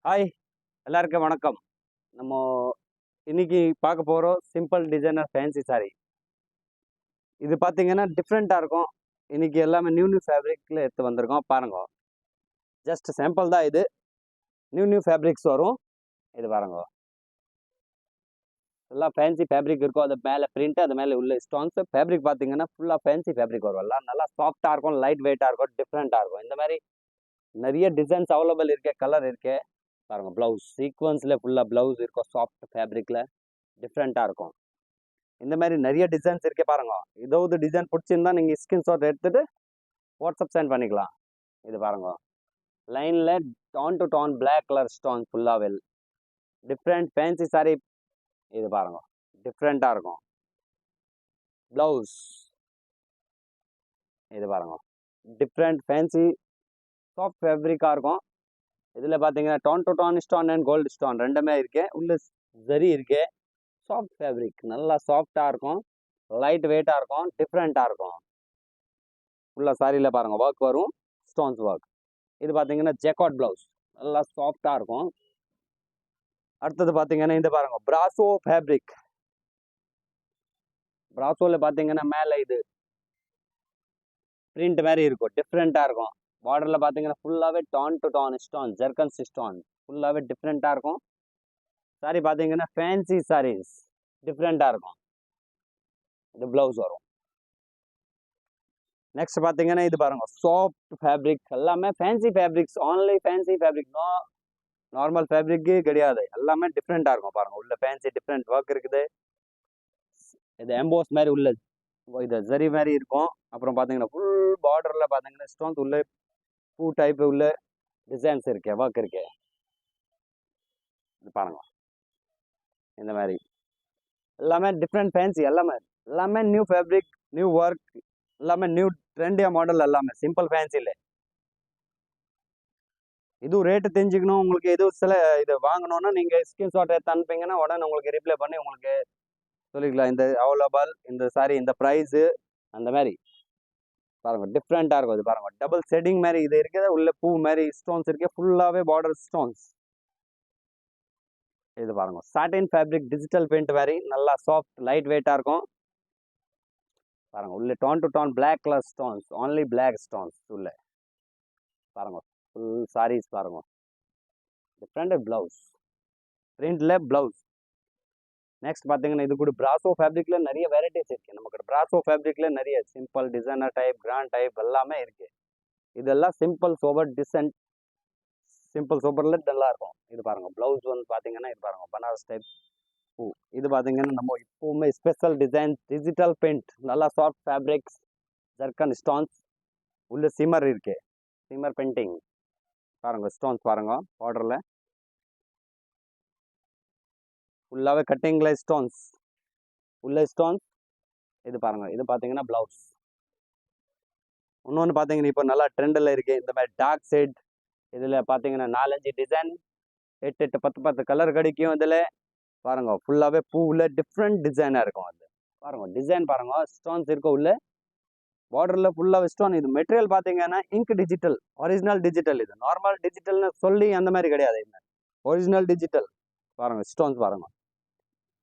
Hi, எல்லாருக்கும் வணக்கம். நம்ம இன்னைக்கு பார்க்க போகிறோம் சிம்பிள் டிசைனர் ஃபேன்சி சாரி. இது பார்த்தீங்கன்னா டிஃப்ரெண்ட்டாக இருக்கும். இன்னைக்கு எல்லாமே நியூ நியூ ஃபேப்ரிக்கில் எடுத்து வந்திருக்கோம் பாருங்க. ஜஸ்ட் சாம்பிள் தான் இது. நியூ நியூ ஃபேப்ரிக்ஸ் வரும். இது பாருங்க. எல்லாம் ஃபேன்சி ஃபேப்ரிக் இருக்கும். அது மேலே பிரிண்ட், அது மேலே உள்ள ஸ்டோன்ஸ். ஃபேப்ரிக் பார்த்தீங்கன்னா ஃபுல்லாக ஃபேன்சி ஃபேப்ரிக் வரும். எல்லாம் நல்லா சாஃப்டாக இருக்கும், லைட் வெயிட்டாக இருக்கும், டிஃப்ரெண்ட்டாக இருக்கும். இந்த மாதிரி நிறைய டிசைன்ஸ் அவைலபிள் இருக்கு, கலர் இருக்கு. பாருங்க, ப்ளவுஸ் சீக்வன்ஸில் ஃபுல்லாக ப்ளவுஸ் இருக்கும், சாஃப்ட் ஃபேப்ரிக்கில் டிஃப்ரெண்ட்டாக இருக்கும். இந்த மாதிரி நிறைய டிசைன்ஸ் இருக்கு பாருங்க. ஏதாவது டிசைன் பிடிச்சிருந்தா நீங்கள் ஸ்கிரீன்ஷாட் எடுத்துட்டு வாட்ஸ்அப் சென்ட் பண்ணிக்கலாம். இது பாருங்க, லைனில் tone to tone black colour stone ஃபுல்லாக வெல் டிஃப்ரெண்ட் ஃபேன்சி சாரி. இது பாருங்க, டிஃப்ரெண்ட்டாக இருக்கும். ப்ளவுஸ் இது பாருங்க, டிஃப்ரெண்ட் ஃபேன்சி சாஃப்ட் ஃபேப்ரிக்காக இருக்கும். இதில் பார்த்தீங்கன்னா tone to Don stone and gold stone ரெண்டுமே இருக்கு. உள்ள சரி இருக்கு. சாஃப்ட் ஃபேப்ரிக் நல்லா சாஃப்டாக இருக்கும், லைட் வெயிட்டாக இருக்கும், டிஃப்ரெண்ட்டாக இருக்கும். ஃபுல்லாக சாரியில் பாருங்க ஒர்க் வரும், ஸ்டோன்ஸ் ஒர்க். இது பார்த்தீங்கன்னா ஜெக்கார்ட் ப்ளவுஸ் நல்லா சாஃப்டாக இருக்கும். அடுத்தது பார்த்தீங்கன்னா இந்த பாருங்க பிராசோ ஃபேப்ரிக். பிராசோவில் பார்த்தீங்கன்னா மேலே இது பிரிண்ட் மாதிரி இருக்கும், டிஃப்ரெண்ட்டாக இருக்கும். பார்டரில் பார்த்தீங்கன்னா ஃபுல்லாகவே டான் to Don stone, zircons stone ஃபுல்லாகவே டிஃப்ரெண்ட்டாக இருக்கும். சாரி பார்த்தீங்கன்னா ஃபேன்சி சாரீஸ் டிஃப்ரெண்ட்டாக இருக்கும். இது ப்ளவுஸ் வரும். நெக்ஸ்ட் பார்த்தீங்கன்னா இது பாருங்க சாஃப்ட் ஃபேப்ரிக். எல்லாமே fancy fabrics, only fancy fabric. Normal fabric கிடையாது, எல்லாமே டிஃப்ரெண்ட்டாக இருக்கும். பாருங்க, உள்ள ஃபேன்சி டிஃப்ரெண்ட் ஒர்க் இருக்குது. இது எம்போஸ் மாதிரி உள்ள இது ஜரி மாதிரி இருக்கும். அப்புறம் பார்த்தீங்கன்னா ஃபுல் பார்டரில் பார்த்தீங்கன்னா ஸ்டோன்ஸ் உள்ள பூ டைப் உள்ள டிசைன்ஸ் இருக்கு, ஒர்க் இருக்கு. இது பாருங்க, இந்த மாதிரி எல்லாமே டிஃப்ரெண்ட் ஃபேன்சி. எல்லாமே எல்லாமே நியூ ஃபேப்ரிக், நியூ ஒர்க், எல்லாமே நியூ ட்ரெண்டியாக மாடல். எல்லாமே சிம்பிள் ஃபேன்சி இல்லை. இதுவும் ரேட்டு தெரிஞ்சுக்கணும் உங்களுக்கு. எதுவும் சில இது வாங்கணும்னா நீங்கள் ஸ்கிரீன்ஷாட் எடுத்து அனுப்பிங்கன்னா உடனே உங்களுக்கு ரிப்ளை பண்ணி உங்களுக்கு சொல்லிக்கலாம். இந்த அவைலபிள், இந்த சாரி இந்த ப்ரைஸு, அந்த மாதிரி பாருங்க டிஃப்ரெண்ட்டாக இருக்கும். இது பாருங்க டபுள் ஷேடிங் மாதிரி இது இருக்குது. உள்ள பூ மாதிரி ஸ்டோன்ஸ் இருக்கு, ஃபுல்லாகவே பார்டர் ஸ்டோன்ஸ். இது பாருங்க சாட்டின் ஃபேப்ரிக், டிஜிட்டல் பெயிண்ட் மாதிரி நல்லா சாஃப்ட் லைட் வெயிட்டாக இருக்கும். பாருங்க உள்ள tone to tone black colour stones, only black stones உள்ள. பாருங்க ஃபுல் சாரீஸ் பாருங்க, டிஃப்ரெண்ட் ப்ளவுஸ், பிரிண்ட்ல ப்ளவுஸ். நெக்ஸ்ட் பார்த்தீங்கன்னா இது கூட பிராசோ ஃபேப்ரிக்ல நிறைய வெரைட்டிஸ் இருக்கு. நமக்கு பிராசோ ஃபேப்ரிக்ல நிறைய simple, designer type, grand type எல்லாமே இருக்கு. இதெல்லாம் சிம்பிள் சோபர் டிசைன், சிம்பிள் சோபர்ல நல்லா இருக்கும். இது பாருங்க ப்ளவுஸ் வந்து பார்த்தீங்கன்னா இது பாருங்க பனாரஸ் டைப் பூ. இது பார்த்தீங்கன்னா நம்ம இப்போவுமே ஸ்பெஷல் டிசைன், டிஜிட்டல் பெயிண்ட், நல்லா சாஃப்ட் ஃபேப்ரிக்ஸ், ஜர்கன் ஸ்டோன்ஸ் உள்ள சிம்மர் இருக்கு, சிம்மர் பெயிண்டிங். பாருங்க ஸ்டோன்ஸ் பாருங்க பார்டர்ல ஃபுல்லாகவே கட்டிங்ல ஸ்டோன்ஸ் உள்ள ஸ்டோன்ஸ். இது பாருங்க, இது பார்த்தீங்கன்னா ப்ளவுஸ். இன்னொன்று பார்த்தீங்கன்னா இப்போ நல்லா ட்ரெண்டில் இருக்கு இந்த மாதிரி டார்க் ஷேட். இதில் பார்த்தீங்கன்னா 4-5 டிசைன், 8 10 கலர் கிடைக்கும். இதில் பாருங்க ஃபுல்லாகவே பூவில் டிஃப்ரெண்ட் டிசைனாக இருக்கும். அது பாருங்க டிசைன் பாருங்க, ஸ்டோன்ஸ் இருக்கும் உள்ள பார்டரில் ஃபுல்லாக ஸ்டோன். இது மெட்டீரியல் பார்த்தீங்கன்னா இங்க் டிஜிட்டல், ஒரிஜினல் டிஜிட்டல். இது நார்மல் டிஜிட்டல்னு சொல்லி அந்த மாதிரி கிடையாது, இது ஒரிஜினல் டிஜிட்டல். பாருங்க ஸ்டோன்ஸ் பாருங்க.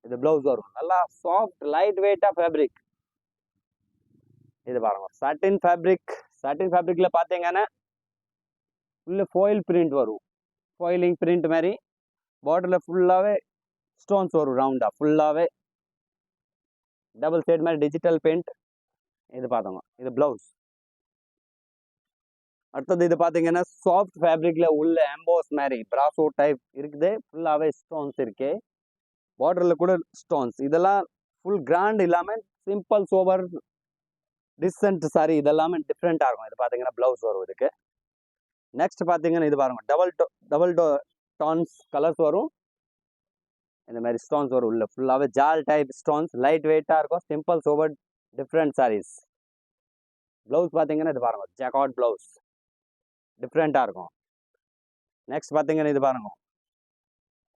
இது ப்ளவுஸ் வரும், நல்லா சாஃப்ட் லைட் வெயிட்டாக ஃபேப்ரிக். இது பாருங்க சாட்டின் ஃபேப்ரிக். சாட்டின் ஃபேப்ரிக்ல பார்த்தீங்கன்னா உள்ள ஃபாயில் பிரிண்ட் வரும், ஃபாயிலிங் பிரிண்ட் மாதிரி. பார்டரில் ஃபுல்லாகவே ஸ்டோன்ஸ் வரும் ரவுண்டாக, ஃபுல்லாகவே டபுள் சைடு மாதிரி டிஜிட்டல் பெயிண்ட். இது பார்த்தோங்க, இது ப்ளவுஸ். அடுத்தது இது பார்த்தீங்கன்னா சாஃப்ட் ஃபேப்ரிக்ல உள்ள எம்போஸ் மாதிரி பிராசோ டைப் இருக்குது, ஃபுல்லாகவே ஸ்டோன்ஸ் இருக்கு. பார்டரில் கூட ஸ்டோன்ஸ். இதெல்லாம் ஃபுல் கிராண்ட் இல்லாமல் சிம்பிள் சோபர் டிசென்ட் சாரி, இதெல்லாமே டிஃப்ரெண்ட்டாக இருக்கும். இது பார்த்தீங்கன்னா ப்ளவுஸ் வரும் இதுக்கு. நெக்ஸ்ட் பார்த்தீங்கன்னா இது பாருங்க டபுள் டான்ஸ் கலர்ஸ் வரும். இந்த மாதிரி ஸ்டோன்ஸ் வரும் உள்ள, ஃபுல்லாகவே ஜால் டைப் ஸ்டோன்ஸ், லைட் வெயிட்டாக இருக்கும், simple sober different saris. Blouse பார்த்தீங்கன்னா இது பாருங்க ஜாக்கார்ட் ப்ளவுஸ், டிஃப்ரெண்ட்டாக இருக்கும். நெக்ஸ்ட் பார்த்தீங்கன்னா இது பாருங்க